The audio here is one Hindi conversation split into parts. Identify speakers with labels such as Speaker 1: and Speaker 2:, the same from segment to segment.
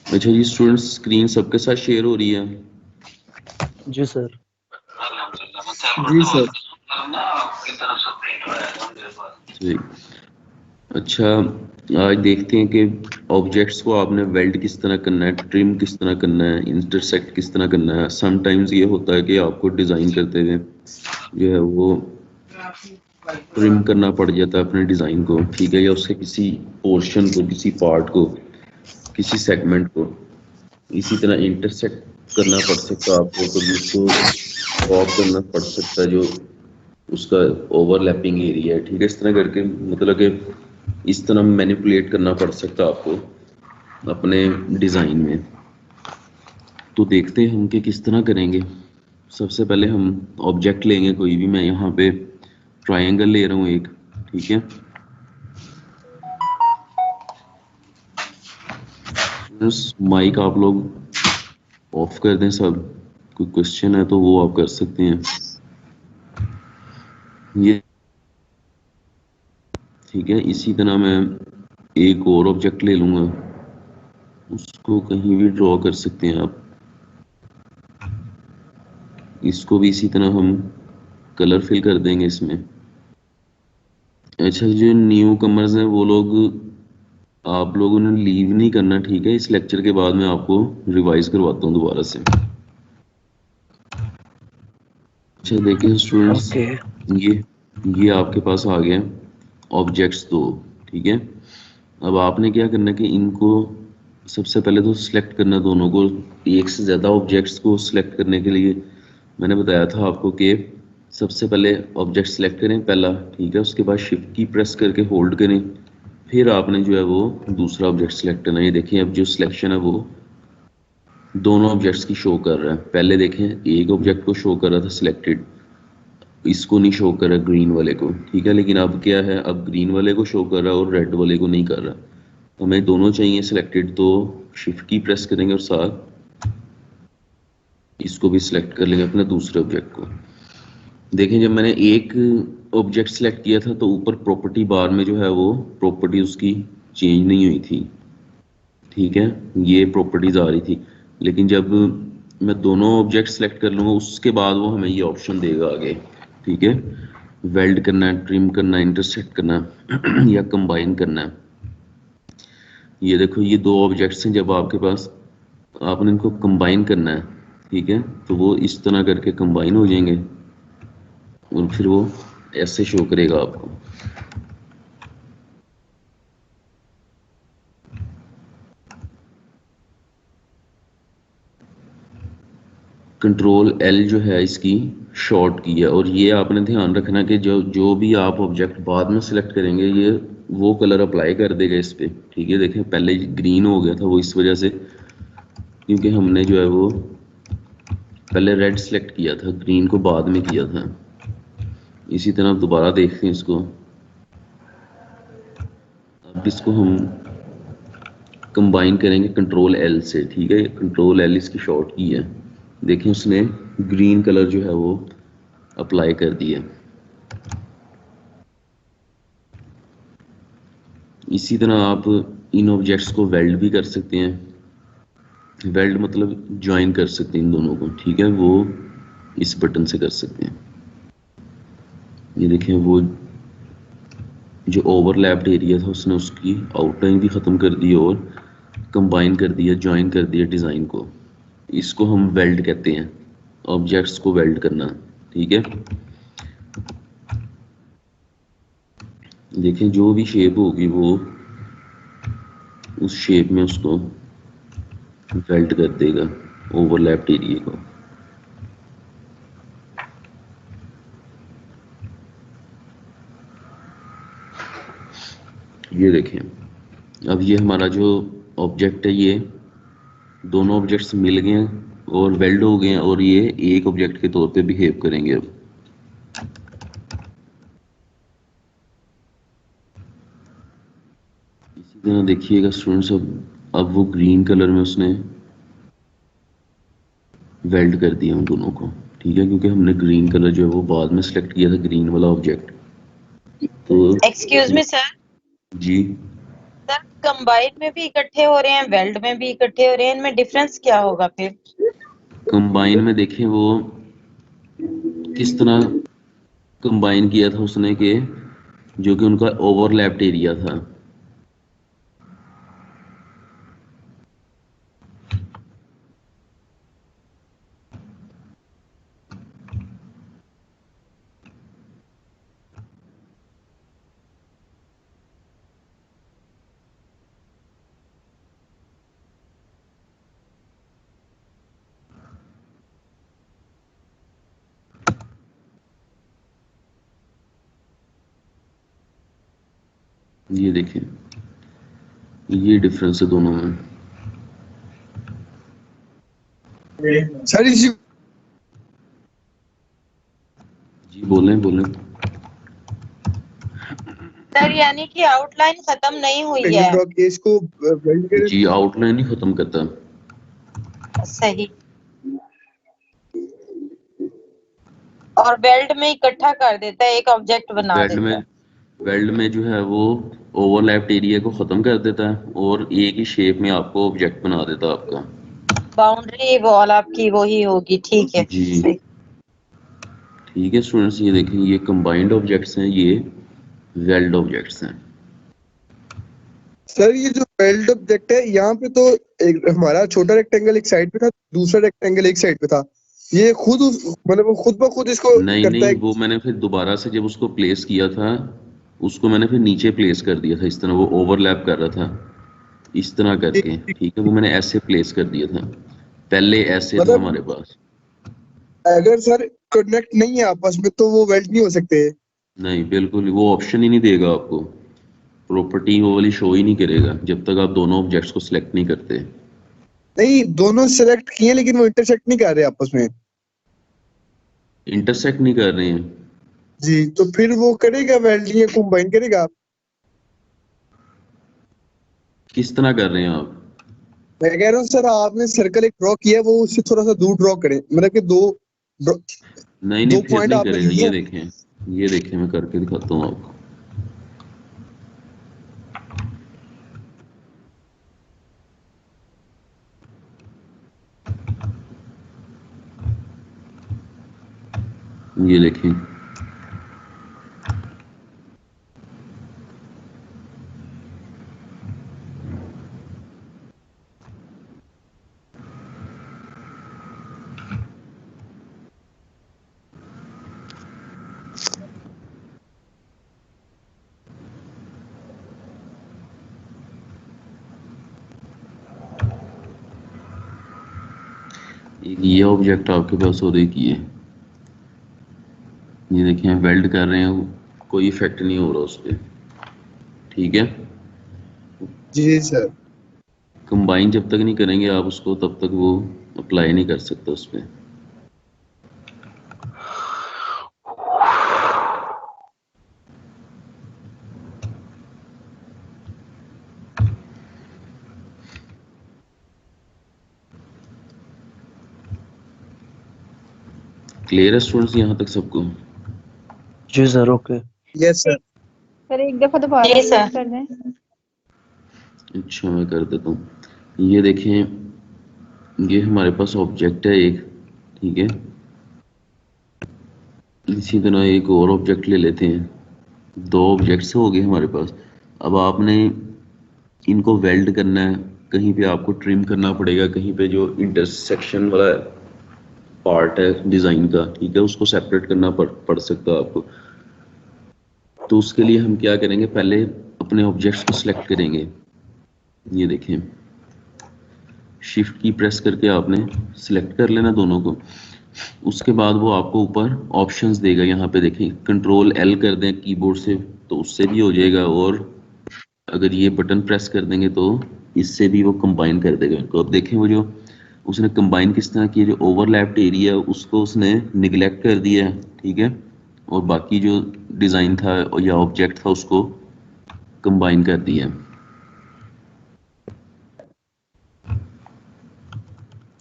Speaker 1: अच्छा जी स्टूडेंट्स, स्क्रीन सबके साथ शेयर हो रही है?
Speaker 2: जी सर।
Speaker 3: जी सर।
Speaker 1: ठीक। अच्छा, आज देखते हैं कि ऑब्जेक्ट्स को आपने वेल्ड किस तरह करना है, ट्रिम किस तरह करना है, इंटरसेक्ट किस तरह करना है। समटाइम्स ये होता है कि आपको डिज़ाइन करते हुए जो है वो ट्रिम करना पड़ जाता है अपने डिज़ाइन को, ठीक है, या उसके किसी पोर्शन को, किसी पार्ट को, किसी सेगमेंट को। इसी तरह इंटरसेक्ट करना पड़ सकता है आपको, कभी उसको ड्रॉप करना पड़ सकता है जो उसका ओवरलैपिंग एरिया है, ठीक है। इस तरह करके मतलब कि इस तरह मैनिपुलेट करना पड़ सकता है आपको अपने डिज़ाइन में। तो देखते हैं हम कि किस तरह करेंगे। सबसे पहले हम ऑब्जेक्ट लेंगे कोई भी। मैं यहाँ पे ट्रायंगल ले रहा हूँ एक, ठीक है। माइक आप लोग ऑफ कर दें सब। कोई क्वेश्चन है तो वो आप कर सकते हैं। ये ठीक है। इसी तरह मैं एक और ऑब्जेक्ट ले लूँगा, उसको कहीं भी ड्रॉ कर सकते हैं आप। इसको भी इसी तरह हम कलर फिल कर देंगे इसमें। अच्छा, जो न्यू कमर्स हैं वो लोग, आप लोगों ने लीव नहीं करना, ठीक है। इस लेक्चर के बाद मैं आपको रिवाइज करवाता हूँ दोबारा से। अच्छा देखिए स्टूडेंट्स, ये आपके पास आ गया ऑब्जेक्ट्स दो, ठीक है। अब आपने क्या करना है कि इनको सबसे पहले तो सिलेक्ट करना, दोनों को। एक से ज़्यादा ऑब्जेक्ट्स को सिलेक्ट करने के लिए मैंने बताया था आपको कि सबसे पहले ऑब्जेक्ट सिलेक्ट करें पहला, ठीक है। उसके बाद शिफ्ट की प्रेस करके होल्ड करें, फिर आपने जो है वो दूसरा ऑब्जेक्ट सिलेक्ट करना है। ये देखिए अब जो सिलेक्शन है वो दोनों ऑब्जेक्ट्स की शो कर रहा है। पहले देखें एक ऑब्जेक्ट को शो कर रहा था सिलेक्टेड, इसको नहीं शो कर रहा ग्रीन वाले को, ठीक है। लेकिन अब क्या है, अब ग्रीन वाले को शो कर रहा है और रेड वाले को नहीं कर रहा। हमें दोनों चाहिए सिलेक्टेड, तो शिफ्ट की प्रेस करेंगे और साथ इसको भी सिलेक्ट कर लेंगे अपने दूसरे ऑब्जेक्ट को। देखें जब मैंने एक ऑब्जेक्ट सिलेक्ट किया था तो ऊपर प्रॉपर्टी बार में जो है वो प्रॉपर्टी उसकी चेंज नहीं हुई थी, ठीक है। ये प्रॉपर्टीज आ रही थी। लेकिन जब मैं दोनों ऑब्जेक्ट सेलेक्ट कर लूँगा उसके बाद वो हमें ये ऑप्शन देगा आगे, ठीक है। वेल्ड करना है, ट्रिम करना है, इंटरसेक्ट करना है या कंबाइन करना है। ये देखो ये दो ऑब्जेक्ट्स हैं, जब आपके पास आपने इनको कंबाइन करना है, ठीक है, तो वो इस तरह करके कंबाइन हो जाएंगे और फिर वो ऐसे शो करेगा आपको। कंट्रोल एल जो है इसकी शॉर्ट की है। और ये आपने ध्यान रखना कि जो भी आप ऑब्जेक्ट बाद में सिलेक्ट करेंगे ये वो कलर अप्लाई कर देगा इस पे, ठीक है। देखें पहले ग्रीन हो गया था वो इस वजह से, क्योंकि हमने जो है वो पहले रेड सेलेक्ट किया था, ग्रीन को बाद में किया था। इसी तरह दोबारा देखते हैं इसको। अब इसको हम कंबाइन करेंगे कंट्रोल एल से, ठीक है। कंट्रोल एल इसकी शॉर्ट की है। देखिए उसने ग्रीन कलर जो है वो अप्लाई कर दिया। इसी तरह आप इन ऑब्जेक्ट्स को वेल्ड भी कर सकते हैं। वेल्ड मतलब ज्वाइन कर सकते हैं इन दोनों को, ठीक है। वो इस बटन से कर सकते हैं। ये देखें वो जो ओवरलैप्ड एरिया था उसने उसकी आउटलाइन भी ख़त्म कर दी और कंबाइन कर दिया, ज्वाइन कर दिया डिज़ाइन को। इसको हम वेल्ड कहते हैं, ऑब्जेक्ट्स को वेल्ड करना, ठीक है। देखें जो भी शेप होगी वो उस शेप में उसको वेल्ड कर देगा ओवरलैप्ड एरिया को। ये देखें अब ये हमारा जो ऑब्जेक्ट है ये दोनों ऑब्जेक्ट्स मिल गए हैं और वेल्ड हो गए हैं और ये एक ऑब्जेक्ट के तौर पे बिहेव करेंगे। अब इसी तरह देखिएगा स्टूडेंट्स, अब वो ग्रीन कलर में उसने वेल्ड कर दिया उन दोनों को, ठीक है। क्योंकि हमने ग्रीन कलर जो है वो बाद में सेलेक्ट किया था, ग्रीन वाला ऑब्जेक्ट। तो
Speaker 4: एक्सक्यूज मी सर,
Speaker 1: जी
Speaker 4: सर कंबाइन में भी इकट्ठे हो रहे हैं, वेल्ड में भी इकट्ठे हो रहे हैं, इनमें डिफरेंस क्या होगा फिर?
Speaker 1: कंबाइन में देखें वो किस तरह कंबाइन किया था उसने के जो कि उनका ओवरलैप्ड एरिया था। ये देखें, ये डिफरेंस है दोनों में।
Speaker 5: सर इसी
Speaker 1: जी बोलें बोलें।
Speaker 4: सर यानी कि आउटलाइन खत्म नहीं हुई है।
Speaker 5: रॉक केस को वेल्ड के
Speaker 1: जी आउटलाइन ही खत्म करता।
Speaker 4: सही। और वेल्ड में इकट्ठा कर देता है, एक ऑब्जेक्ट बना देता है।
Speaker 1: वेल्ड में जो है वो ओवरलैप्ड एरिया को खत्म कर देता है और एक ही शेप में आपको ऑब्जेक्ट बना देता है आपका।
Speaker 4: बाउंड्री वॉल आपकी वही होगी, ठीक है।
Speaker 1: जी
Speaker 4: सही।
Speaker 1: ठीक है स्टूडेंट्स, ये देखें ये कंबाइंड ऑब्जेक्ट्स हैं, ये वेल्ड ऑब्जेक्ट्स हैं।
Speaker 5: सर ये जो वेल्ड ऑब्जेक्ट है यहाँ पे तो एक हमारा छोटा रेक्टेंगल एक साइड पे था, दूसरा रेक्टेंगल एक साइड पे था। ये खुद मतलब वो खुद ब खुद इसको
Speaker 1: नहीं
Speaker 5: करता
Speaker 1: नहीं,
Speaker 5: है।
Speaker 1: वो मैंने फिर दोबारा से जब उसको प्लेस किया था, उसको मैंने फिर नीचे प्लेस कर दिया था इस तरह, वो ओवरलैप कर रहा था इस तरह करके। ठीक है, वो मैंने ऐसे प्लेस कर दिया था, पहले ऐसे था
Speaker 5: मतलब
Speaker 1: हमारे पास।
Speaker 5: अगर सर कनेक्ट नहीं है आपस में तो वो वेल्ड नहीं हो सकते।
Speaker 1: नहीं बिल्कुल, वो ऑप्शन ही नहीं देगा आपको, प्रॉपर्टी वो वाली शो ही नहीं करेगा जब तक आप दोनों ऑब्जेक्ट्स को सिलेक्ट नहीं करते।
Speaker 5: नहीं, दोनों सेलेक्ट किए लेकिन वो इंटरसेक्ट नहीं कर रहे आपस में।
Speaker 1: इंटरसेक्ट नहीं कर रहे हैं।
Speaker 5: जी, तो फिर वो करेगा वेल्ड, ये कंबाइन करेगा।
Speaker 1: किस तरह कर रहे हैं आप?
Speaker 5: मैं कह रहा हूँ सर आपने सर्कल एक ड्रॉ किया, वो उससे थोड़ा सा दूर ड्रॉ करें, मतलब कि दो
Speaker 1: नहीं नहीं, फिर
Speaker 5: पॉइंट
Speaker 1: नहीं
Speaker 5: आपने
Speaker 1: करेगा।
Speaker 5: लिए।
Speaker 1: ये देखें मैं करके दिखाता हूँ आपको। ये देखें, एक ये ऑब्जेक्ट आपके पास और एक ये देखें वेल्ड कर रहे हैं, कोई इफेक्ट नहीं हो रहा उस पर। ठीक है,
Speaker 5: जी सर।
Speaker 1: कंबाइन जब तक नहीं करेंगे आप उसको तब तक वो अप्लाई नहीं कर सकता उस पर। क्लियर है स्टूडेंट्स यहाँ तक सबको?
Speaker 2: जी sir. Okay.
Speaker 5: Yes sir.
Speaker 6: Sir एक दफा दोबारा
Speaker 4: जी सर।
Speaker 6: कर दें।
Speaker 1: अच्छा मैं कर देता हूँ। ये देखें, ये हमारे पास ऑब्जेक्ट है एक, ठीक है। इसी तरह एक और ऑब्जेक्ट ले लेते हैं, दो ऑब्जेक्ट्स हो गए हमारे पास। अब आपने इनको वेल्ड करना है, कहीं पे आपको ट्रिम करना पड़ेगा, कहीं पे जो इंटरसेक्शन वाला पार्ट है डिज़ाइन का, ठीक है, उसको सेपरेट करना पड़ सकता है आपको। तो उसके लिए हम क्या करेंगे, पहले अपने ऑब्जेक्ट्स को सिलेक्ट करेंगे। ये देखें, शिफ्ट की प्रेस करके आपने सिलेक्ट कर लेना दोनों को। उसके बाद वो आपको ऊपर ऑप्शंस देगा, यहाँ पे देखें कंट्रोल एल कर दें कीबोर्ड से तो उससे भी हो जाएगा, और अगर ये बटन प्रेस कर देंगे तो इससे भी वो कंबाइन कर देगा इनको। अब देखें वो जो उसने कंबाइन किस तरह किया, जो ओवरलैप्ड एरिया है उसको उसने निगलेक्ट कर दिया है, ठीक है, और बाकी जो डिज़ाइन था या ऑब्जेक्ट था उसको कंबाइन कर दिया।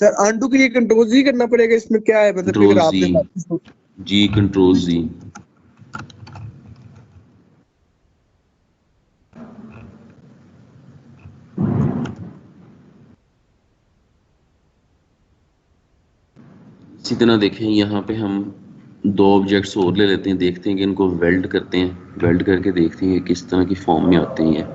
Speaker 5: सर आंडू के लिए कंट्रोल जी करना पड़ेगा, इसमें क्या है मतलब कि
Speaker 1: कंट्रोल
Speaker 5: अगर
Speaker 1: जी,
Speaker 5: आपने वापस
Speaker 1: जी कंट्रोल जी। इसी तरह देखें यहाँ पे हम दो ऑब्जेक्ट्स और ले लेते हैं, देखते हैं कि इनको वेल्ड करते हैं, वेल्ड करके देखते हैं कि किस तरह की फॉर्म में आते हैं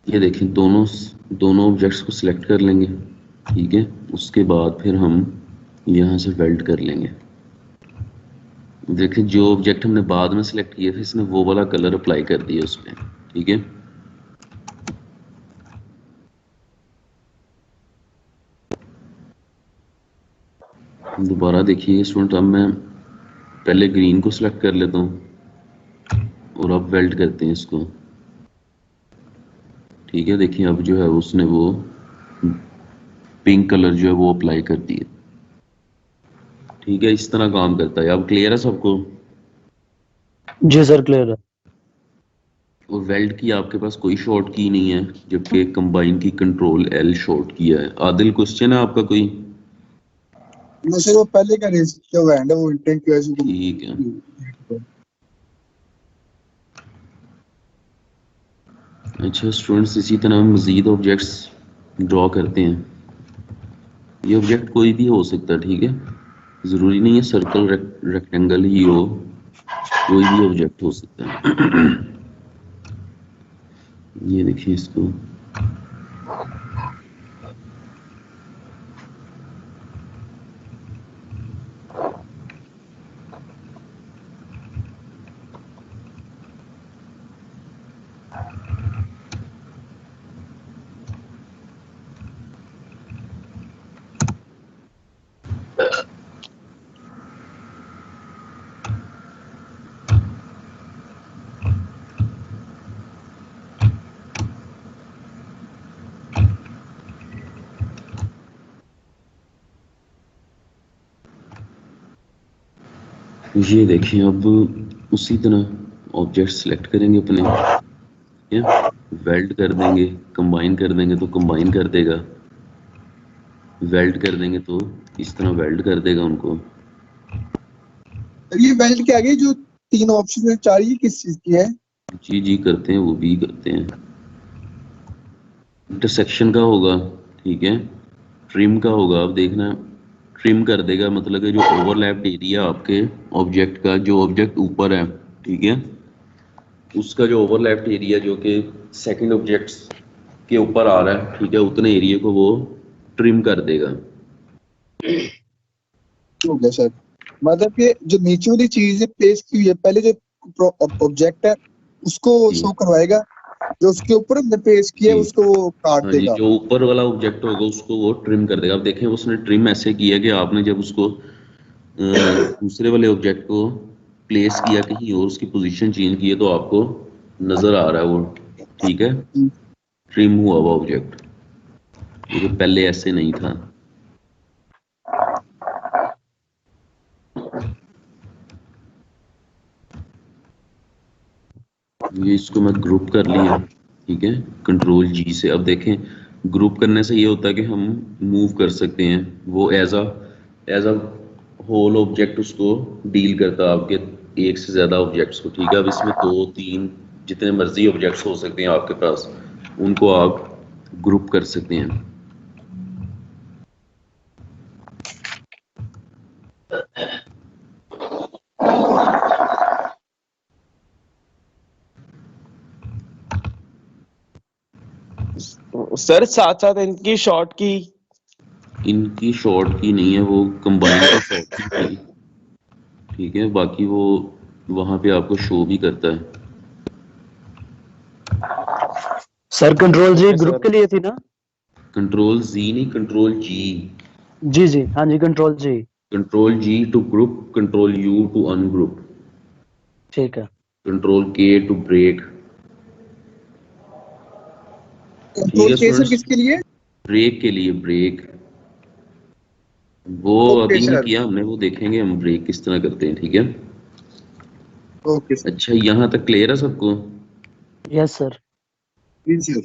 Speaker 1: ये देखें दोनों ऑब्जेक्ट्स को सिलेक्ट कर लेंगे, ठीक है। उसके बाद फिर हम यहाँ से वेल्ड कर लेंगे। देखिए जो ऑब्जेक्ट हमने बाद में सिलेक्ट किया था इसने वो वाला कलर अप्लाई कर दिया उस पर, ठीक है। दोबारा देखिए स्टूडेंट, अब मैं पहले ग्रीन को सिलेक्ट कर लेता हूँ और अब वेल्ड करते हैं इसको, ठीक है। देखिए अब जो है उसने वो पिंक कलर जो है वो अप्लाई कर दिया, ठीक है। इस तरह काम करता है। अब क्लियर है सबको?
Speaker 2: जी सर क्लियर है।
Speaker 1: और वेल्ड की आपके पास कोई शॉर्ट की नहीं है, जबकि कंबाइन की कंट्रोल एल शॉर्ट किया है। आदिल क्वेश्चन है आपका कोई?
Speaker 5: सर वो पहले का रेस क्या हुआ है वो इंटेंट की वजह से
Speaker 1: ठीक है। अच्छा स्टूडेंट्स, इसी तरह मजीद ऑब्जेक्ट्स ड्रॉ करते हैं। ये ऑब्जेक्ट कोई भी हो सकता है, ठीक है। ज़रूरी नहीं है सर्कल रेक्टेंगल ही हो, कोई भी ऑब्जेक्ट हो सकता है। ये देखिए इसको, ये देखिए अब उसी तरह ऑब्जेक्ट सिलेक्ट करेंगे अपने, ठीक है। वेल्ड कर देंगे, कंबाइन कर देंगे तो कंबाइन कर देगा, वेल्ड कर देंगे तो इस तरह वेल्ड कर देगा उनको।
Speaker 5: ये वेल्ड के आगे जो तीन ऑप्शन है, चार, ये किस चीज की है?
Speaker 1: जी करते हैं, वो भी करते हैं। इंटरसेक्शन का होगा, ठीक है। ट्रिम का होगा, अब देखना ट्रिम कर देगा, मतलब कि जो ओवरलैप्ड एरिया आपके ऑब्जेक्ट का, जो ऑब्जेक्ट ऊपर है, ठीक है, उसका जो ओवरलैप्ड एरिया जो कि सेकंड ऑब्जेक्ट्स के ऊपर आ रहा है, ठीक है, उतने एरिया को वो ट्रिम कर देगा।
Speaker 5: हो गया सर। मतलब कि जो नीचे वाली चीज है प्लेस की हुई है, पहले जो ऑब्जेक्ट है उसको शो करवाएगा, जो उसके ऊपर हमने पेस्ट किया है उसको वो काट
Speaker 1: हाँ जी,
Speaker 5: देगा।
Speaker 1: जो ऊपर वाला ऑब्जेक्ट होगा उसको वो ट्रिम कर देगा। अब देखें उसने ट्रिम ऐसे किया कि आपने जब उसको दूसरे वाले ऑब्जेक्ट को प्लेस किया कहीं और, उसकी पोजीशन चेंज की है, तो आपको नजर आ रहा है वो, ठीक है, ट्रिम हुआ हुआ ऑब्जेक्ट। ये तो पहले ऐसे नहीं था। ये इसको मैं ग्रुप कर लिया, ठीक है, कंट्रोल जी से। अब देखें ग्रुप करने से ये होता है कि हम मूव कर सकते हैं, वो एज अ होल ऑब्जेक्ट उसको डील करता है, आपके एक से ज़्यादा ऑब्जेक्ट्स को, ठीक है। अब इसमें 2 3 जितने मर्जी ऑब्जेक्ट्स हो सकते हैं आपके पास, उनको आप ग्रुप कर सकते हैं।
Speaker 7: सर साथ साथ
Speaker 1: इनकी शॉर्ट की नहीं है, वो कंबाइन का शॉर्ट की थी, ठीक है। बाकी वो वहां पे आपको शो भी करता है।
Speaker 2: सर कंट्रोल जी ग्रुप के लिए थी ना?
Speaker 1: कंट्रोल जी नहीं, कंट्रोल जी।
Speaker 2: जी हाँ जी control G.
Speaker 1: Control G to group, control U to ungroup,
Speaker 2: ठीक है।
Speaker 1: कंट्रोल के टू ब्रेक, ठीक
Speaker 5: कंट्रोल
Speaker 1: है
Speaker 5: के सर
Speaker 1: स्टूडेंट्स।
Speaker 5: किसके लिए?
Speaker 1: ब्रेक के लिए, ब्रेक वो
Speaker 5: ओके
Speaker 1: अभी नहीं
Speaker 5: सर।
Speaker 1: किया हमने, वो देखेंगे हम ब्रेक किस तरह करते हैं, ठीक है।
Speaker 5: Okay sir.
Speaker 1: अच्छा यहाँ तक क्लियर है सबको?
Speaker 2: Yes sir.
Speaker 5: जी सर।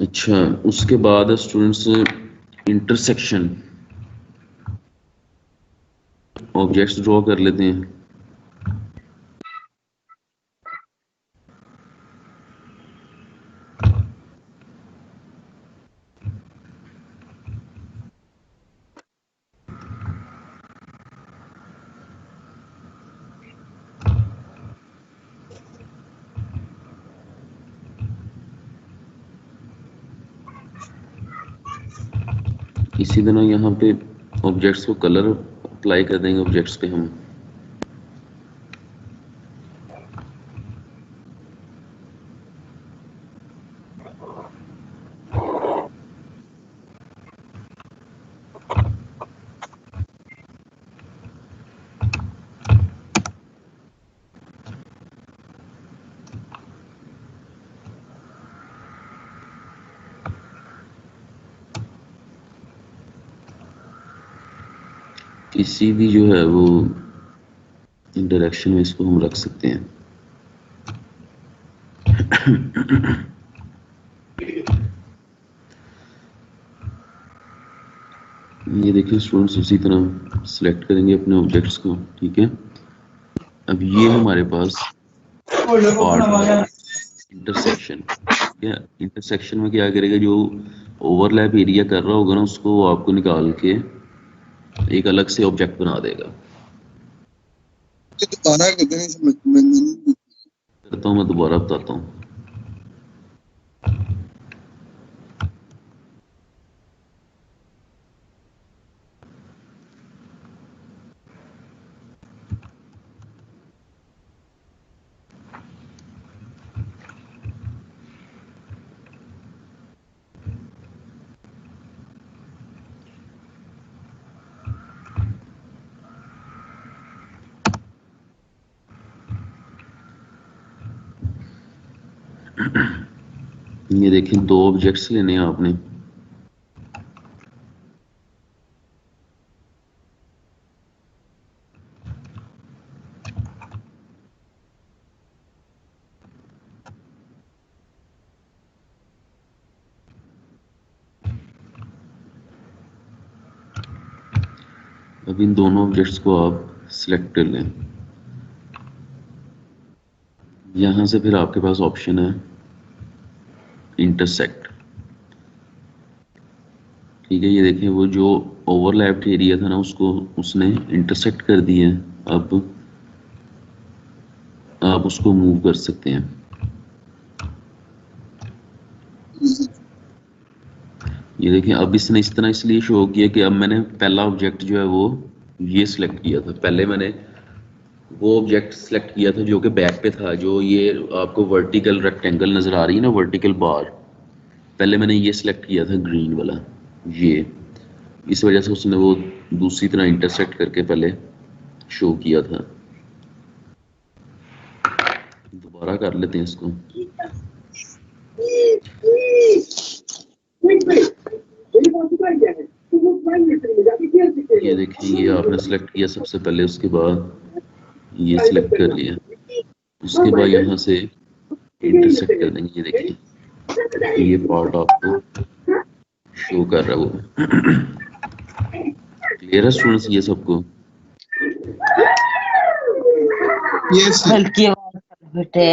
Speaker 1: अच्छा, उसके बाद स्टूडेंट्स इंटरसेक्शन ऑब्जेक्ट्स ड्रॉ कर लेते हैं। इसी तरह यहाँ पे ऑब्जेक्ट्स को कलर अप्लाई कर देंगे ऑब्जेक्ट्स पे हम। किसी भी जो है वो डायरेक्शन में इसको हम रख सकते हैं। ये देखिए स्टूडेंट्स, उसी तरह सिलेक्ट करेंगे अपने ऑब्जेक्ट्स को, ठीक है। अब ये हमारे पास इंटरसेक्शन, ठीक है। इंटरसेक्शन में क्या करेगा, जो ओवरलैप एरिया कर रहा होगा ना, उसको वो आपको निकाल के एक अलग से ऑब्जेक्ट बना देगा। करता हूँ मैं, दोबारा बताता हूँ। ये देखिए, दो ऑब्जेक्ट्स लेने हैं आपने। अब इन दोनों ऑब्जेक्ट्स को आप सिलेक्ट कर लें। यहां से फिर आपके पास ऑप्शन है इंटरसेक्ट, ठीक है। ये देखें, वो जो ओवरलैप्ड एरिया था ना, उसको उसने इंटरसेक्ट कर दिया है। अब आप उसको मूव कर सकते हैं। ये देखें, अब इसने इस तरह इसलिए शो किया कि अब मैंने पहला ऑब्जेक्ट जो है वो ये सिलेक्ट किया था। पहले मैंने वो ऑब्जेक्ट सिलेक्ट किया था जो कि बैक पे था, जो ये आपको वर्टिकल रेक्टेंगल नजर आ रही है ना, वर्टिकल बार। पहले मैंने ये सिलेक्ट किया था ग्रीन वाला, ये। इस वजह से उसने वो दूसरी तरह इंटरसेक्ट करके पहले शो किया था। दोबारा कर लेते हैं इसको। ये देखिए, ये आपने सिलेक्ट किया सबसे पहले, उसके बाद ये सिलेक्ट कर लिया, उसके बाद यहाँ से इंटरसेक्ट कर देंगे। ये देखिए, ये पार्ट आपको शो कर रहा है वो। क्लियर है स्टूडेंट्स ये सबको?
Speaker 5: यस
Speaker 4: हल्की आवाज बेटे,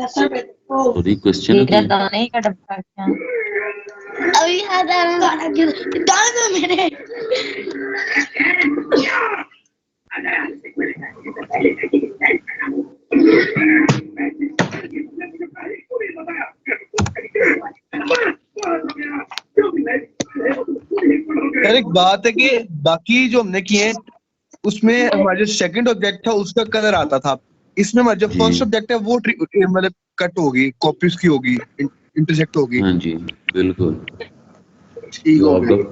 Speaker 1: सॉरी, क्वेश्चन है कोई?
Speaker 4: दाने का डब्बा क्या अभी दाना मेरे
Speaker 5: सर, एक बात है कि बाकी जो हमने किए हैं उसमें हमारा जो सेकंड ऑब्जेक्ट था उसका कलर आता था। इसमें हमारा जो
Speaker 1: जी।
Speaker 5: फर्स्ट ऑब्जेक्ट है वो मतलब कट होगी, कॉपी उसकी होगी, इंटरसेक्ट होगी।
Speaker 1: हाँ जी, बिल्कुल।
Speaker 5: ठीक
Speaker 1: जो
Speaker 5: हो
Speaker 1: आपका
Speaker 5: गया।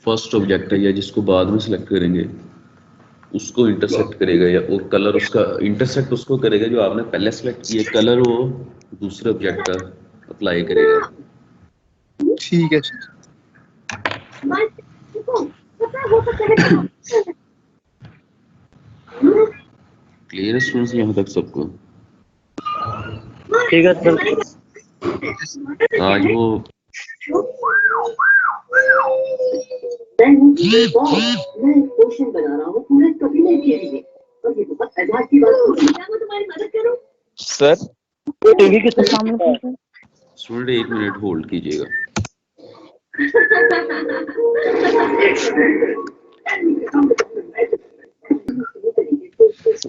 Speaker 1: फर्स्ट ऑब्जेक्ट है या जिसको बाद में सिलेक्ट करेंगे, उसको इंटरसेक्ट करेगा, या वो कलर उसका इंटरसेक्ट उसको करेगा जो आपने पहले सिलेक्ट किया। कलर वो दूसरे ऑब्जेक्ट का अप्लाई करेगा।
Speaker 5: ठीक है सर।
Speaker 1: क्लियर है स्टूडेंट्स यहाँ तक सबको?
Speaker 2: ठीक है सर।
Speaker 1: आज वो
Speaker 7: पोषण बना रहा हूँ पूरे कबीले के लिए और ये बहुत अजाब की बात है। क्या मैं तुम्हारी मदद करूं?
Speaker 8: सर
Speaker 2: टीवी की तरफ
Speaker 1: स्टूडेंट 1 मिनट होल्ड कीजिएगा।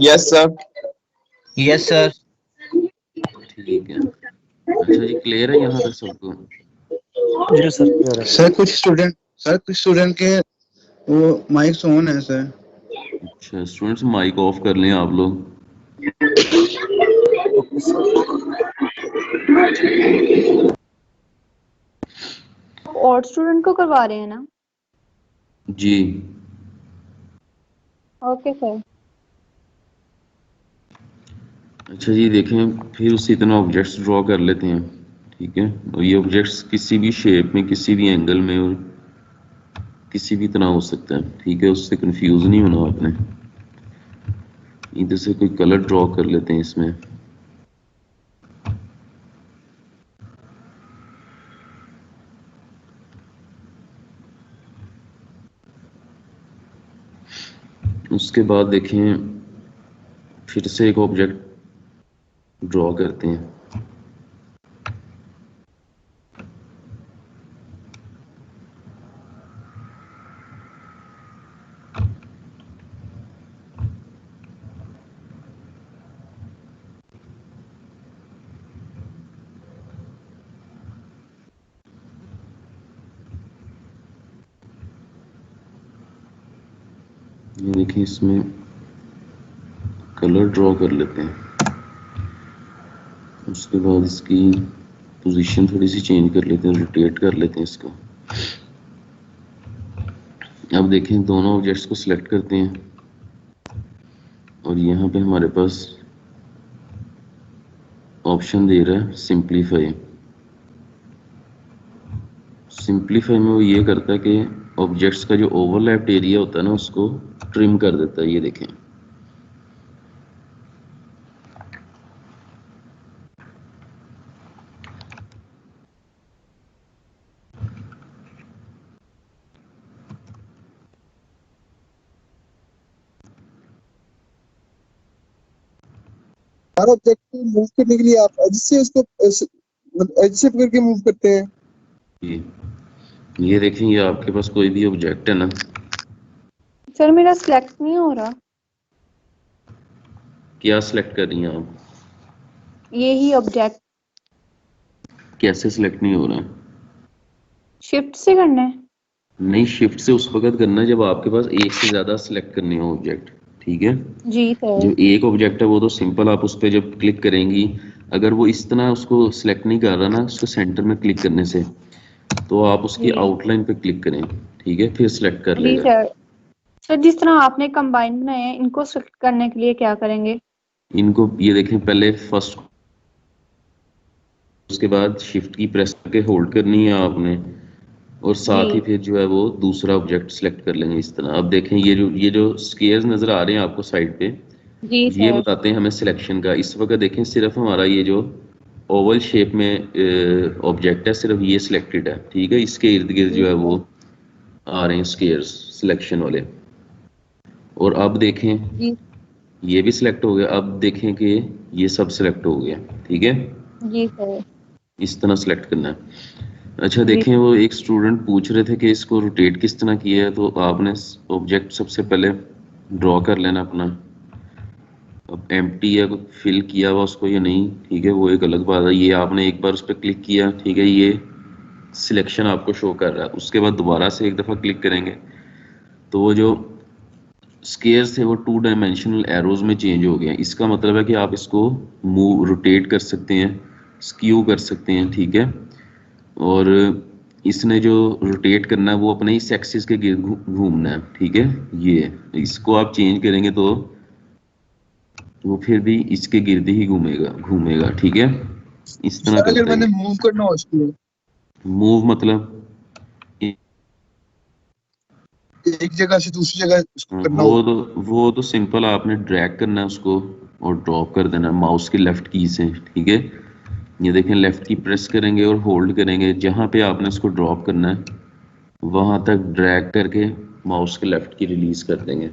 Speaker 8: Yes sir.
Speaker 9: Yes sir.
Speaker 1: ठीक है, अच्छा जी, क्लियर है यहाँ तक सबको?
Speaker 2: जी सर।
Speaker 5: सर कुछ स्टूडेंट के वो माइक्स ऑन है सर।
Speaker 1: अच्छा, स्टूडेंट्स माइक ऑफ कर लें आप लोग।
Speaker 6: और स्टूडेंट को करवा रहे हैं ना?
Speaker 1: जी
Speaker 6: ओके सर।
Speaker 1: अच्छा जी, देखें फिर उसी तरह ऑब्जेक्ट्स ड्रॉ कर लेते हैं, ठीक है। और ये ऑब्जेक्ट्स किसी भी शेप में, किसी भी एंगल में और किसी भी तरह हो सकता है, ठीक है। उससे कंफ्यूज नहीं होना आपने। इधर से कोई कलर ड्रॉ कर लेते हैं इसमें। उसके बाद देखें फिर से एक ऑब्जेक्ट ड्रॉ करते हैं। ये देखिए इसमें कलर ड्रॉ कर लेते हैं। उसके बाद इसकी पोजीशन थोड़ी सी चेंज कर लेते हैं, रोटेट कर लेते हैं इसको। अब देखें दोनों ऑब्जेक्ट्स को सिलेक्ट करते हैं और यहाँ पे हमारे पास ऑप्शन दे रहा है सिंपलीफाई। सिंपलीफाई में वो ये करता है कि ऑब्जेक्ट्स का जो ओवरलैप्ड एरिया होता है ना उसको ट्रिम कर देता है। ये देखें,
Speaker 5: हर ऑब्जेक्ट को मूव करने के लिए आप एज से उसको एज से पकड़ के मूव करते हैं।
Speaker 1: ये देखें, ये आपके पास कोई भी ऑब्जेक्ट है ना,
Speaker 6: सर मेरा सिलेक्ट नहीं हो रहा।
Speaker 1: क्या सिलेक्ट कर रही हैं आप?
Speaker 6: यही ऑब्जेक्ट
Speaker 1: कैसे सिलेक्ट नहीं हो रहा?
Speaker 6: शिफ्ट से करना है।
Speaker 1: नहीं, शिफ्ट से उस वक्त करना है जब आपके पास एक से ज्यादा सिलेक्ट करने हो ऑब्जेक्ट, ठीक है।
Speaker 6: जी सर।
Speaker 1: जो एक ऑब्जेक्ट है वो तो सिंपल, आप उस पर जब क्लिक करेंगी, अगर वो इस तरह उसको सिलेक्ट नहीं कर रहा ना, उसको सेंटर में क्लिक करने से, तो आप उसकी आउटलाइन पे क्लिक करें, ठीक है, फिर सिलेक्ट कर
Speaker 6: जी
Speaker 1: लेगा।
Speaker 6: सर। सर जिस तरह आपने कंबाइन बनाए हैं, इनको सिलेक्ट करने के लिए क्या करेंगे?
Speaker 1: इनको ये देखें, पहले फर्स्ट, उसके बाद शिफ्ट की प्रेस करके होल्ड करनी है आपने, और साथ ही फिर जो है वो दूसरा ऑब्जेक्ट सिलेक्ट कर लेंगे इस तरह। अब देखें ये जो स्क्वायर्स नजर आ रहे हैं आपको साइड पे,
Speaker 6: जी
Speaker 1: ये
Speaker 6: सर।
Speaker 1: बताते हैं हमें सिलेक्शन का। इस वक्त देखें सिर्फ हमारा ये जो ओवल शेप में ऑब्जेक्ट है, सिर्फ ये सिलेक्टेड है, ठीक है। इसके इर्द गिर्द जो है वो आ रहे हैं स्क्वायर्स सिलेक्शन वाले। और अब देखें
Speaker 6: जी
Speaker 1: ये भी सिलेक्ट हो गया। अब देखें कि ये सब सिलेक्ट हो गया, ठीक है।
Speaker 6: जी सर।
Speaker 1: इस तरह सिलेक्ट करना है। अच्छा देखें, वो एक स्टूडेंट पूछ रहे थे कि इसको रोटेट किस तरह किया है, तो आपने ऑब्जेक्ट सबसे पहले ड्रॉ कर लेना अपना। अब एम्प्टी है, फिल किया हुआ उसको या नहीं, ठीक है, वो एक अलग बात है। ये आपने एक बार उस पर क्लिक किया, ठीक है, ये सिलेक्शन आपको शो कर रहा है। उसके बाद दोबारा से एक दफ़ा क्लिक करेंगे तो वो जो स्क्वायर्स थे वो 2 डायमेंशनल एरोज में चेंज हो गए। इसका मतलब है कि आप इसको मूव रोटेट कर सकते हैं, स्क्यू कर सकते हैं, ठीक है। और इसने जो रोटेट करना है वो अपने इस एक्सिस के गिर्द घूमना है, ठीक है। ये इसको आप चेंज करेंगे तो वो फिर भी इसके गिर्द ही घूमेगा, ठीक है। इस तरह
Speaker 5: अगर
Speaker 1: करते
Speaker 5: मैंने
Speaker 1: हैं।
Speaker 5: मूव करना हो उसको,
Speaker 1: मूव मतलब
Speaker 5: एक जगह से दूसरी जगह उसको करना हो।
Speaker 1: वो तो सिंपल, आपने ड्रैग करना है उसको और ड्रॉप कर देना माउस की लेफ्ट की से, ठीक है। ये देखें, लेफ्ट की प्रेस करेंगे और होल्ड करेंगे, जहां पे आपने इसको ड्रॉप करना है वहां तक ड्रैग करके माउस के लेफ्ट की रिलीज कर देंगे।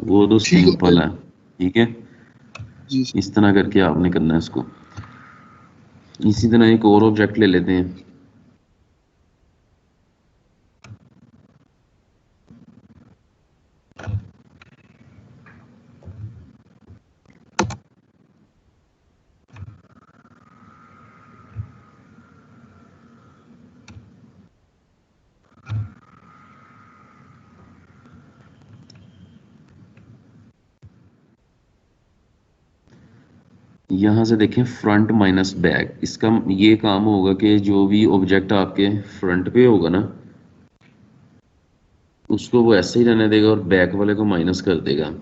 Speaker 1: वो तो
Speaker 5: ठीक है
Speaker 1: सिंपल है, ठीक है।
Speaker 5: जी सर।
Speaker 1: इस तरह करके आपने करना है इसको। इसी तरह एक और ऑब्जेक्ट ले लेते हैं। यहाँ से देखें फ्रंट माइनस बैक, इसका ये काम होगा कि जो भी ऑब्जेक्ट आपके फ्रंट पे होगा ना उसको वो ऐसे ही रहने देगा और बैक वाले को माइनस कर देगा।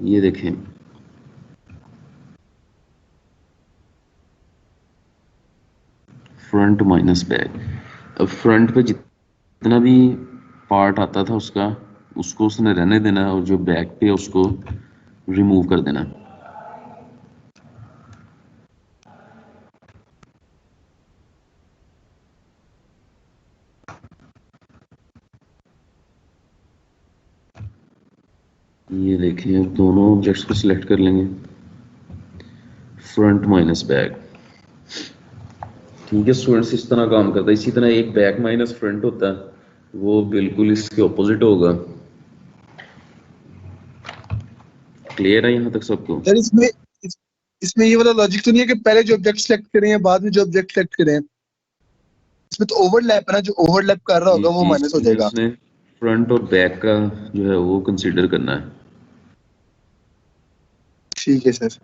Speaker 1: ये देखें, फ्रंट माइनस बैक। अब फ्रंट पे जितना भी पार्ट आता था उसका, उसको उसने रहने देना है और जो बैक पे है उसको रिमूव कर देना। ये देखिए, अब दोनों ऑब्जेक्ट्स को सिलेक्ट कर लेंगे, फ्रंट माइनस बैक। ठीक है स्टूडेंट्स, इस तरह काम करता है। इसी तरह एक बैक माइनस फ्रंट होता है, वो बिल्कुल इसके ऑपोजिट होगा। क्लियर है यहाँ तक सबको?
Speaker 5: सर इसमें ये वाला लॉजिक तो नहीं है कि पहले जो ऑब्जेक्ट सेलेक्ट करें या बाद में जो ऑब्जेक्ट सेलेक्ट करें? इसमें तो ओवरलैप है ना, जो ओवरलैप कर रहा होगा वो माइनस हो
Speaker 1: इसमें
Speaker 5: जाएगा।
Speaker 1: उसने फ्रंट और बैक का जो है वो कंसीडर करना है।
Speaker 5: ठीक है सर।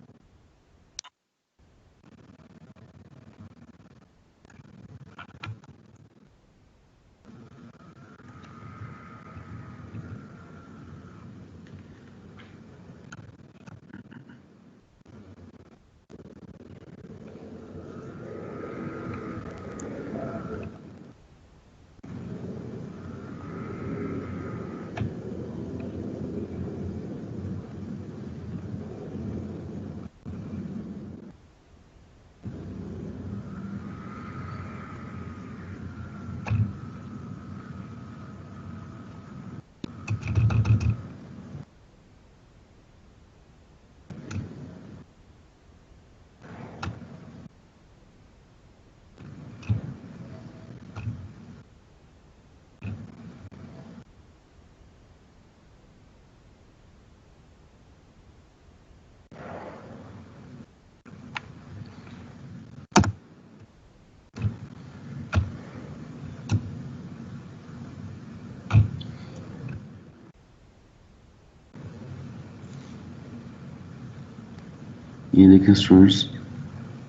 Speaker 1: ये देखिए students,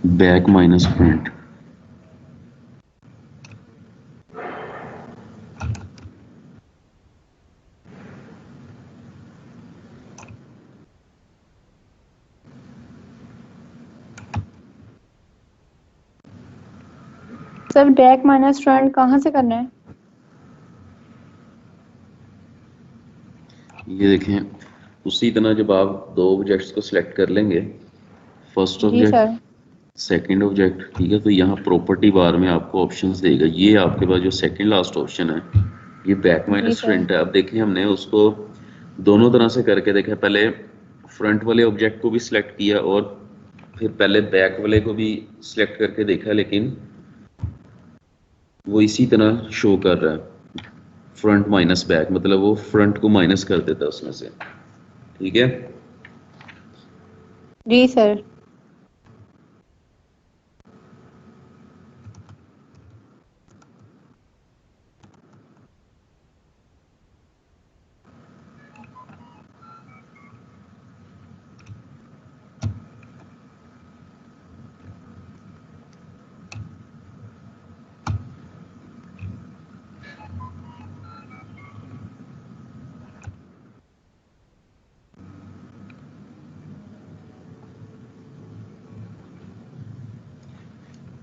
Speaker 1: back minus front.
Speaker 6: Sir back minus front कहाँ से करना है?
Speaker 1: ये देखें, उसी तरह जब आप दो ऑब्जेक्ट्स को सिलेक्ट कर लेंगे, first
Speaker 6: G
Speaker 1: object,
Speaker 6: sir.
Speaker 1: Second object, ठीक है, तो यहाँ प्रॉपर्टी बार में आपको ऑप्शंस देगा। ये आपके पास जो सेकंड लास्ट ऑप्शन है ये बैक
Speaker 6: जी
Speaker 1: माइनस
Speaker 6: सर।
Speaker 1: फ्रंट है। अब देखिए, हमने उसको दोनों तरह से करके देखा। पहले फ्रंट वाले ऑब्जेक्ट को भी सिलेक्ट किया और फिर पहले बैक वाले को भी सिलेक्ट करके देखा, लेकिन वो इसी तरह शो कर रहा है, फ्रंट माइनस बैक, मतलब वो फ्रंट को माइनस कर देता है उसमें से। ठीक है,
Speaker 6: जी सर।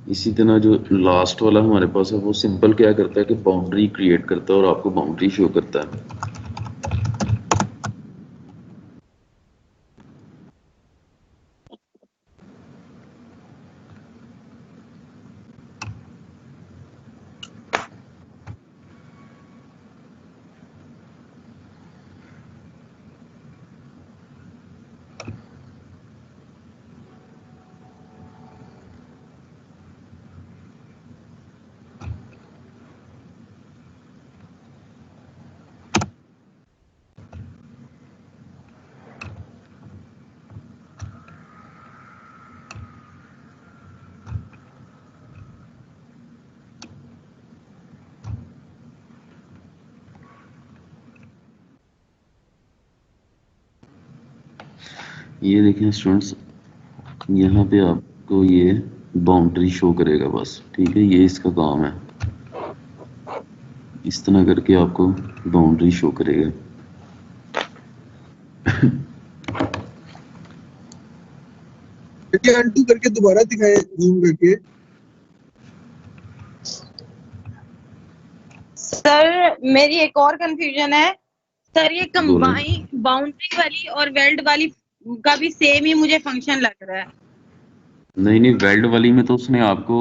Speaker 1: इसी तरह जो लास्ट वाला हमारे पास है वो सिंपल क्या करता है कि बाउंड्री क्रिएट करता है और आपको बाउंड्री शो करता है। ये देखें स्टूडेंट्स, यहाँ पे आपको ये बाउंड्री शो करेगा बस, ठीक है, ये इसका काम है। इस तरह करके आपको बाउंड्री शो करेगा।
Speaker 5: अनडू करके दोबारा दिखाए जूम करके।
Speaker 4: सर मेरी एक और कंफ्यूजन है सर, ये कंबाइन बाउंड्री वाली और वेल्ड वाली का भी सेम ही मुझे फंक्शन लग रहा है।
Speaker 1: नहीं, वेल्ड वाली में तो उसने आपको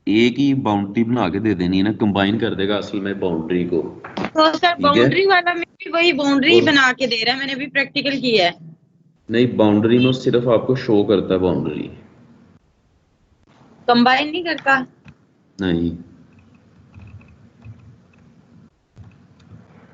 Speaker 1: एक ही बाउंड्री बना के दे देनी है ना, कंबाइन कर देगा असल में बाउंड्री को।
Speaker 4: तो सर बाउंड्री वाला में भी वही बाउंड्री बना के दे रहा है, मैंने भी प्रैक्टिकल किया है।
Speaker 1: नहीं, बाउंड्री में सिर्फ आपको शो करता है बाउंड्री,
Speaker 4: कंबाइन नहीं करता।
Speaker 1: नहीं।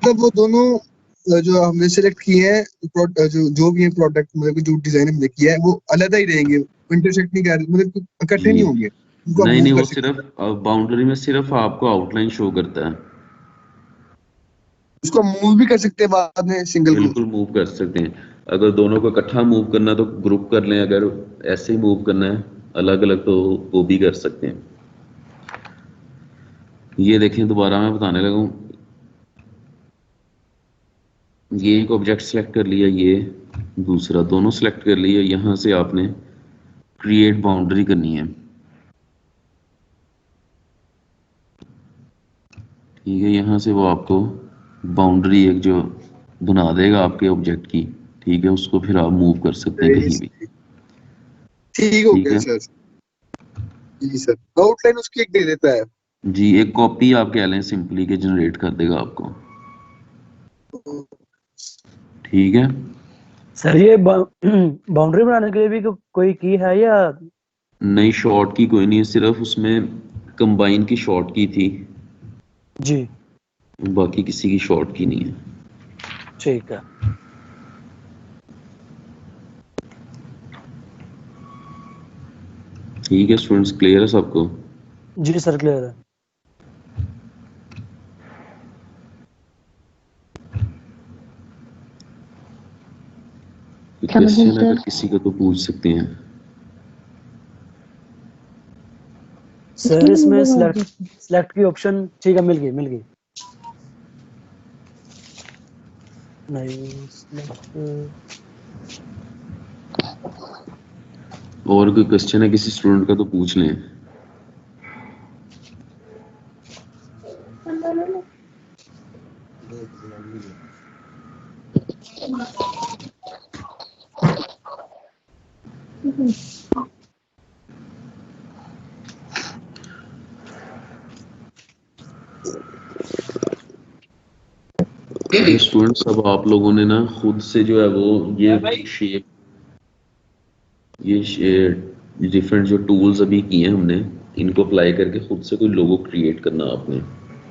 Speaker 5: मतलब वो दोनों जो हमने सिलेक्ट किए हैं, जो भी है प्रोडक्ट, मतलब जो डिजाइन हमने किया है वो अलग ही रहेंगे, इंटरसेक्ट नहीं कर, मतलब इकट्ठे नहीं होंगे।
Speaker 1: नहीं, वो सिर्फ बाउंड्री में सिर्फ आपको आउटलाइन शो करता है।
Speaker 5: उसको मूव भी कर सकते हैं बाद में, सिंगल को
Speaker 1: बिल्कुल मूव कर सकते हैं। अगर दोनों को इकट्ठा मूव करना तो ग्रुप कर लें, अगर ऐसे ही मूव करना है अलग अलग तो वो भी कर सकते हैं। ये देखें, दोबारा मैं बताने लगा हूँ। ये एक ऑब्जेक्ट सेलेक्ट कर लिया, ये दूसरा, दोनों सेलेक्ट कर लिया। यहाँ से आपने क्रिएट बाउंड्री करनी है, ठीक है। यहाँ से वो आपको बाउंड्री एक जो बना देगा आपके ऑब्जेक्ट की, ठीक है, उसको फिर आप मूव कर सकते हैं कहीं भी।
Speaker 5: ठीक हो गया सर। जी सर, आउटलाइन उसकी एक दे देता है
Speaker 1: जी, एक कॉपी आप कह लें सिंपली के जनरेट कर देगा आपको, ठीक है।
Speaker 2: सर ये बाउंड्री बनाने के लिए भी कोई की है या
Speaker 1: नहीं? शॉर्ट की कोई नहीं है, सिर्फ उसमें कंबाइन की शॉर्ट की थी
Speaker 2: जी,
Speaker 1: बाकी किसी की शॉर्ट की नहीं है।
Speaker 2: ठीक है।
Speaker 1: ठीक है स्टूडेंट्स, क्लियर है सबको?
Speaker 2: जी सर क्लियर है।
Speaker 1: क्वेश्चन अगर किसी का तो पूछ सकते हैं।
Speaker 2: सर इसमें सिलेक्ट की ऑप्शन, ठीक है, मिल गई। नहीं select,
Speaker 1: और कोई क्वेश्चन है किसी स्टूडेंट का तो पूछ लें। स्टूडेंट्स, अब आप लोगों ने ना खुद से जो है वो ये शेप, ये डिफरेंट जो टूल्स अभी किए हैं हमने, इनको अप्लाई करके खुद से कोई लोगो क्रिएट करना आपने,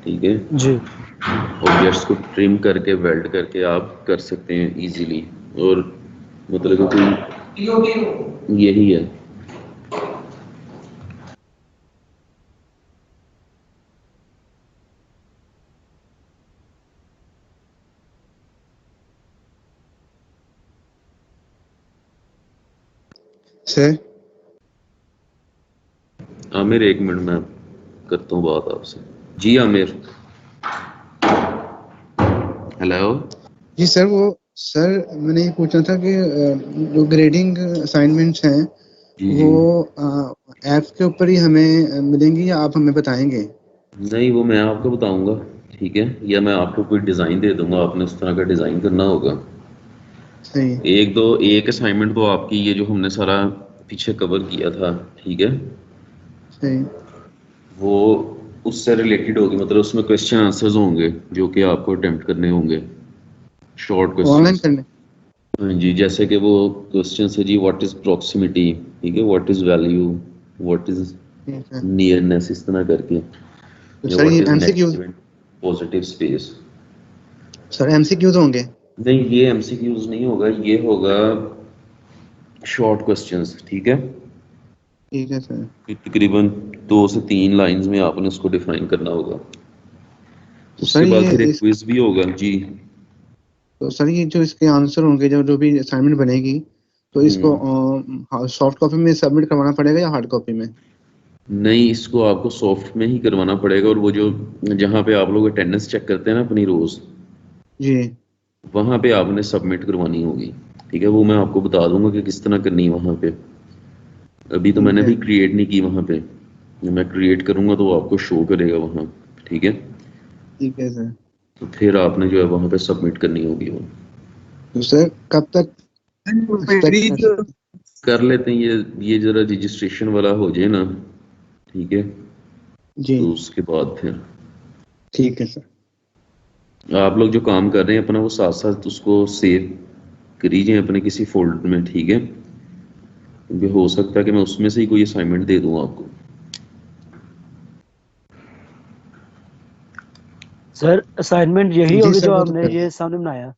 Speaker 1: ठीक है
Speaker 2: जी।
Speaker 1: ऑब्जेक्ट्स को ट्रिम करके वेल्ड करके आप कर सकते हैं इजीली, और मतलब कोई यही है।
Speaker 5: सर
Speaker 1: आमिर, एक मिनट मैं करता हूँ बात आपसे। जी आमिर, हेलो।
Speaker 8: जी सर, वो सर मैंने ये पूछना था कि जो ग्रेडिंग असाइनमेंट्स हैं
Speaker 1: जी जी।
Speaker 8: वो ऐप्स के ऊपर ही हमें मिलेंगी या आप हमें बताएंगे?
Speaker 1: नहीं, वो मैं आपको बताऊंगा, ठीक है, या मैं आपको कोई डिज़ाइन दे दूंगा, आपने उस तरह का डिज़ाइन करना होगा।
Speaker 8: सही
Speaker 1: एक असाइनमेंट तो आपकी ये जो हमने सारा पीछे कवर किया था, ठीक है,
Speaker 8: सही।
Speaker 1: वो उससे रिलेटेड होगी, मतलब उसमें क्वेश्चन आंसर्स होंगे जो कि आपको अटेम्प्ट करने होंगे, शॉर्ट
Speaker 8: ऑनलाइन
Speaker 1: क्वेश्चंस।
Speaker 8: करने?
Speaker 1: हाँ जी, जैसे कि वो क्वेश्चन है जी, व्हाट इज प्रॉक्सिमिटी, ठीक है, what is value, what is
Speaker 8: ठीक है।
Speaker 1: नियरनेस, इस तरह करके,
Speaker 8: तो
Speaker 1: या
Speaker 8: सर
Speaker 1: व्हाट
Speaker 8: ये
Speaker 1: is
Speaker 8: MCQ,
Speaker 1: negative and positive space.
Speaker 8: Sir MCQ तो होंगे?
Speaker 1: नहीं, ये एमसीक्यूज नहीं होगा, ये होगा शॉर्ट क्वेश्चंस, ठीक है,
Speaker 8: ठीक है सर।
Speaker 1: कि तकरीबन 2 से 3 लाइंस में आपने उसको डिफाइन करना होगा।
Speaker 8: तो सर
Speaker 1: उसके बाद
Speaker 8: ये
Speaker 1: फिर एक
Speaker 8: इस
Speaker 1: क्विज भी होगा जी।
Speaker 8: तो सर ये जो इसके आंसर होंगे, जो जो भी असाइनमेंट बनेगी, तो इसको सॉफ्ट कॉपी में सबमिट करवाना पड़ेगा या हार्ड कॉपी में?
Speaker 1: नहीं, इसको आपको सॉफ्ट में ही करवाना पड़ेगा, और वो जो जहाँ पे आप लोग अटेंडेंस चेक करते हैं ना अपनी रोज,
Speaker 8: जी
Speaker 1: वहाँ पे आपने सबमिट करवानी होगी, ठीक है, वो मैं आपको बता दूंगा कि किस तरह करनी है वहाँ पे। अभी तो
Speaker 8: ठीक
Speaker 1: मैंने
Speaker 8: है।
Speaker 1: भी क्रिएट नहीं की वहाँ पे, जब मैं क्रिएट करूंगा तो वो आपको शो करेगा वहाँ, ठीक है,
Speaker 8: ठीक है सर।
Speaker 1: तो फिर आपने जो है वहाँ पे सबमिट करनी होगी वो।
Speaker 8: तो सर कब तक एक्सपेक्ट कर सकते
Speaker 1: कर लेते हैं, ये जरा रजिस्ट्रेशन वाला हो जाए ना, ठीक है,
Speaker 8: हैं? जी
Speaker 1: तो उसके बाद फिर
Speaker 8: ठीक है सर।
Speaker 1: आप लोग जो काम कर रहे हैं अपना, वो साथ साथ उसको सेव करीजिए अपने किसी फोल्डर में, ठीक है, क्योंकि हो सकता है कि मैं उसमें से ही कोई असाइनमेंट दे दूँ आपको।
Speaker 2: सर असाइनमेंट यही
Speaker 8: जी
Speaker 2: होगी
Speaker 8: सर,
Speaker 2: जो
Speaker 8: वो तो
Speaker 2: आपने
Speaker 8: कर
Speaker 2: ये सामने बनाया?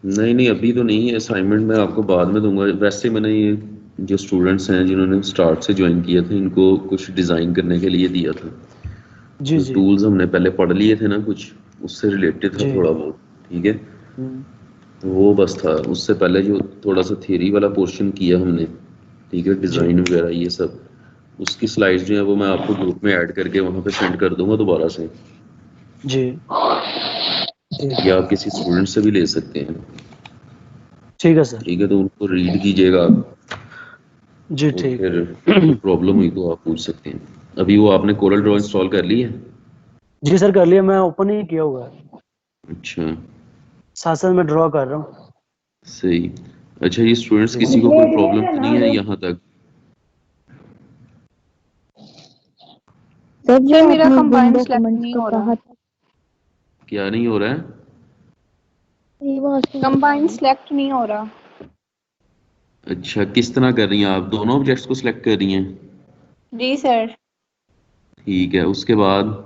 Speaker 1: नहीं नहीं, अभी तो नहीं है असाइनमेंट, मैं आपको बाद में दूंगा। वैसे मैंने ये जो स्टूडेंट्स हैं जिन्होंने स्टार्ट से ज्वाइन किया था, इनको कुछ डिज़ाइन करने के लिए दिया था,
Speaker 2: जी
Speaker 1: जो
Speaker 2: जी
Speaker 1: टूल्स हमने पहले पढ़ लिए थे ना, कुछ उससे रिलेटेड था
Speaker 2: जी।
Speaker 1: थोड़ा बहुत, ठीक है,
Speaker 2: हम्म,
Speaker 1: तो वो बस था। उससे पहले जो थोड़ा सा थ्योरी वाला पोर्शन किया हमने, ठीक है,
Speaker 2: जी
Speaker 1: डिज़ाइन वगैरह ये सब, उसकी स्लाइड्स जो है वो मैं आपको ग्रुप में ऐड करके वहाँ पे सेंड कर दूंगा दोबारा से,
Speaker 2: जी। ठीक है।
Speaker 1: या आप किसी स्टूडेंट से भी ले सकते हैं,
Speaker 2: ठीक है सर।
Speaker 1: ठीक है, तो उनको रीड कीजिएगा आप,
Speaker 2: जी
Speaker 1: और
Speaker 2: ठीक।
Speaker 1: फिर कोई प्रॉब्लम हुई तो आप पूछ सकते हैं। अभी वो आपने कोरल ड्रॉ इंस्टॉल कर ली है?
Speaker 2: जी सर कर लिया, मैं ओपन ही किया हुआ है,
Speaker 1: अच्छा,
Speaker 2: साथ साथ मैं ड्रॉ कर रहा हूँ।
Speaker 1: सही। अच्छा, ये स्टूडेंट्स
Speaker 2: जी
Speaker 1: किसी को कोई प्रॉब्लम तो नहीं है यहाँ तक?
Speaker 6: सर मेरा कंबाइन सेलेक्ट नहीं हो रहा।
Speaker 1: क्या नहीं हो रहा है?
Speaker 6: कंबाइन सेलेक्ट नहीं हो रहा।
Speaker 1: अच्छा, किस तरह कर रही हैं आप, दोनों ऑब्जेक्ट्स को सिलेक्ट कर रही हैं?
Speaker 6: जी सर।
Speaker 1: ठीक है, उसके बाद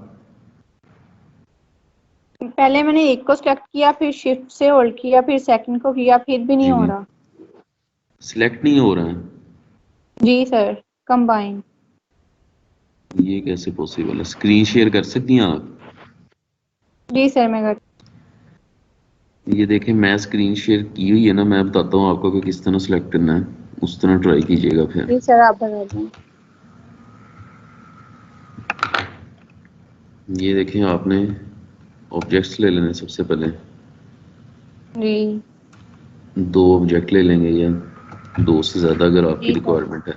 Speaker 6: पहले मैंने एक को सेलेक्ट किया, फिर शिफ्ट से होल्ड किया, फिर सेकंड को किया, फिर भी नहीं हो
Speaker 1: जी
Speaker 6: रहा।
Speaker 1: सिलेक्ट नहीं हो रहा है?
Speaker 6: जी सर, कंबाइन।
Speaker 1: ये कैसे पॉसिबल है? स्क्रीन शेयर कर सकती हैं आप?
Speaker 6: जी सर मैं कर।
Speaker 1: ये देखें, मैं स्क्रीन शेयर की हुई है ना, मैं बताता हूँ आपको कि किस तरह सेलेक्ट करना है, उस तरह ट्राई कीजिएगा फिर।
Speaker 6: जी सर आप बता दें।
Speaker 1: ये देखें, आपने ऑब्जेक्ट्स ले लेने सबसे पहले,
Speaker 6: जी
Speaker 1: 2 ऑब्जेक्ट ले लेंगे या 2 से ज़्यादा अगर आपकी
Speaker 6: जी सर।
Speaker 1: रिक्वायरमेंट है,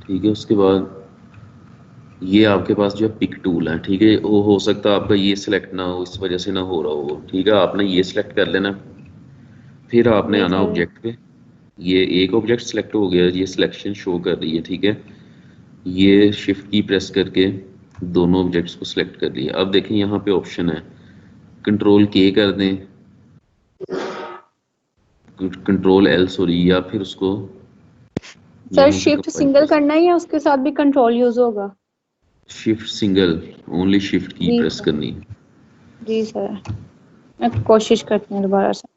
Speaker 1: ठीक है। उसके बाद ये आपके पास जो पिक टूल है, ठीक है, वो हो सकता है आपका ये सिलेक्ट ना हो, इस वजह से ना हो रहा हो, ठीक है, आपने ये सिलेक्ट कर लेना, फिर आपने
Speaker 6: जी
Speaker 1: आना
Speaker 6: सर।
Speaker 1: ऑब्जेक्ट पे। ये एक ऑब्जेक्ट सिलेक्ट हो गया, ये सिलेक्शन शो कर रही है, ठीक है, ये शिफ्ट की प्रेस करके दोनों ऑब्जेक्ट्स को सिलेक्ट कर लिया। अब देखें यहाँ पे ऑप्शन है, कंट्रोल के कर दें, कंट्रोल एल सॉरी, या फिर उसको
Speaker 6: सर
Speaker 1: यहाँ से
Speaker 6: शिफ्ट सिंगल करना है या उसके साथ भी कंट्रोल यूज होगा?
Speaker 1: शिफ्ट सिंगल, ओनली शिफ्ट की
Speaker 6: जी
Speaker 1: प्रेस
Speaker 6: सर।
Speaker 1: करनी।
Speaker 6: जी सर मैं कोशिश करती हूँ दोबारा से।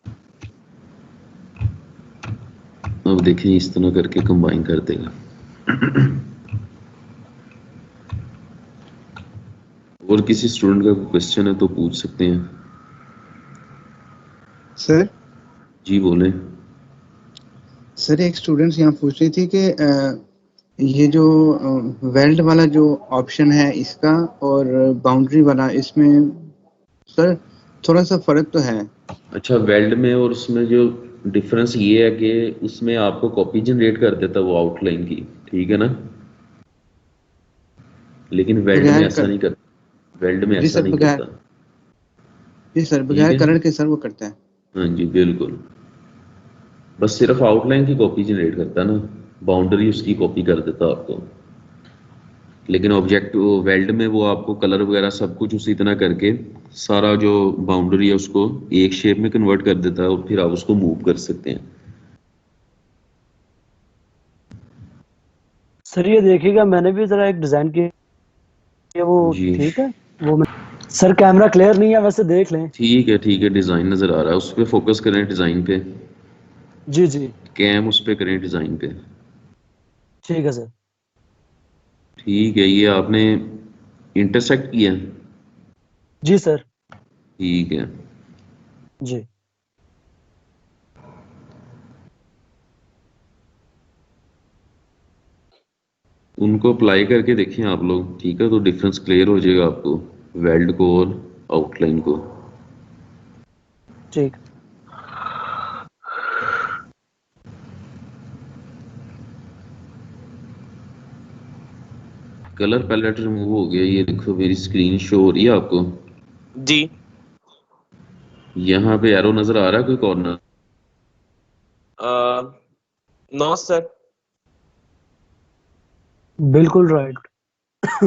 Speaker 1: अब देखें, इस तरह करके कंबाइन कर देगा। और किसी स्टूडेंट का क्वेश्चन है तो पूछ सकते हैं।
Speaker 8: सर
Speaker 1: जी बोलें।
Speaker 8: सर एक स्टूडेंट्स यहाँ पूछ रही थी कि ये जो वेल्ड वाला जो ऑप्शन है इसका और बाउंड्री वाला, इसमें सर थोड़ा सा फर्क तो है।
Speaker 1: अच्छा, वेल्ड में और उसमें जो डिफरेंस ये है कि उसमें आपको कॉपी जनरेट कर देता वो आउटलाइन की, ठीक है ना, लेकिन वेल्ड में ऐसा नहीं करता, वेल्ड में
Speaker 8: जी
Speaker 1: ऐसा
Speaker 8: सर,
Speaker 1: नहीं
Speaker 8: बगैर
Speaker 1: करता।
Speaker 8: जी सर,
Speaker 1: ठीक
Speaker 8: बगैर
Speaker 1: है,
Speaker 8: कलर के सर वो करता है।
Speaker 1: हाँ जी बिल्कुल, बस सिर्फ आउटलाइन की कॉपी जनरेट करता ना, बाउंड्री उसकी कॉपी कर देता आपको, लेकिन ऑब्जेक्ट वेल्ड में वो आपको कलर वगैरह सब कुछ उसी तरह करके सारा जो बाउंड्री है उसको एक शेप में कन्वर्ट कर देता है और फिर आप उसको मूव कर सकते हैं।
Speaker 2: सर ये देखिएगा, मैंने भी जरा एक डिजाइन किया, वो
Speaker 1: जी
Speaker 2: ठीक है, वो मैं सर कैमरा क्लियर नहीं है वैसे, देख लें।
Speaker 1: ठीक है, डिजाइन नजर आ रहा है, उस पर फोकस करें, डिजाइन पे,
Speaker 2: जी जी
Speaker 1: कैम उस पे करें, डिजाइन पे।
Speaker 2: ठीक है सर।
Speaker 1: ठीक है, ये आपने इंटरसेक्ट किया,
Speaker 2: जी सर।
Speaker 1: ठीक है।
Speaker 2: जी
Speaker 1: उनको अप्लाई करके देखें आप लोग, ठीक है, तो डिफरेंस क्लियर हो जाएगा आपको वेल्ड को और आउटलाइन को।
Speaker 2: ठीक।
Speaker 1: कलर पैलेट रिमूव हो गया, ये देखो मेरी स्क्रीन शो हो रही है आपको,
Speaker 10: जी।
Speaker 1: यहाँ पे एरो नजर आ रहा है कोई कॉर्नर?
Speaker 10: No sir.
Speaker 2: बिल्कुल राइट।